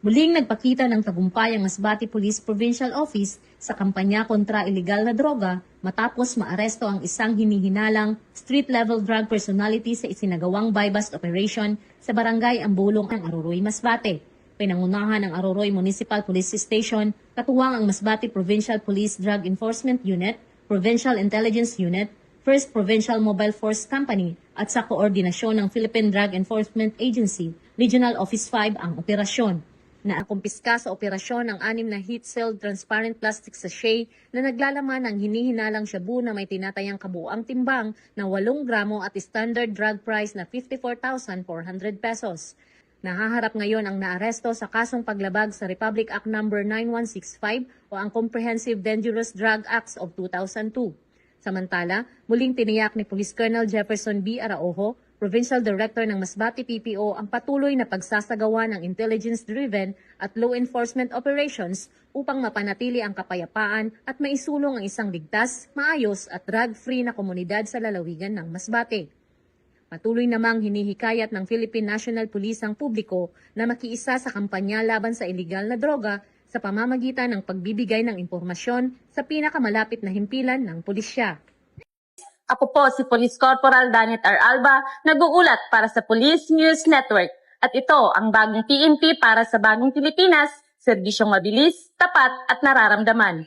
Muling nagpakita ng tagumpay ang Masbate Police Provincial Office sa kampanya kontra ilegal na droga matapos maaresto ang isang hinihinalang street-level drug personality sa isinagawang buy-bust operation sa barangay Ambulong ng Aroroy, Masbate. Pinangunahan ng Aroroy Municipal Police Station, katuwang ang Masbate Provincial Police Drug Enforcement Unit, Provincial Intelligence Unit, First Provincial Mobile Force Company at sa koordinasyon ng Philippine Drug Enforcement Agency, Regional Office 5 ang operasyon. Nakumpiska sa operasyon ang 6 na heat-sealed transparent plastic sachet na naglalaman ng hinihinalang shabu na may tinatayang kabuuang timbang na 8 gramo at standard drug price na 54,400 pesos. Nahaharap ngayon ang naaresto sa kasong paglabag sa Republic Act No. 9165 o ang Comprehensive Dangerous Drug Acts of 2002. Samantala, muling tiniyak ni Police Colonel Jefferson B. Araujo, Provincial Director ng Masbate PPO, ang patuloy na pagsasagawa ng intelligence-driven at law enforcement operations upang mapanatili ang kapayapaan at maisulong ang isang ligtas, maayos at drug-free na komunidad sa lalawigan ng Masbate. Patuloy namang hinihikayat ng Philippine National Police ang publiko na makiisa sa kampanya laban sa iligal na droga sa pamamagitan ng pagbibigay ng impormasyon sa pinakamalapit na himpilan ng pulisya. Ako po si Police Corporal Danet R. Alba, nag-uulat para sa Police News Network. At ito ang bagong PNP para sa bagong Pilipinas, serbisyong mabilis, tapat at nararamdaman.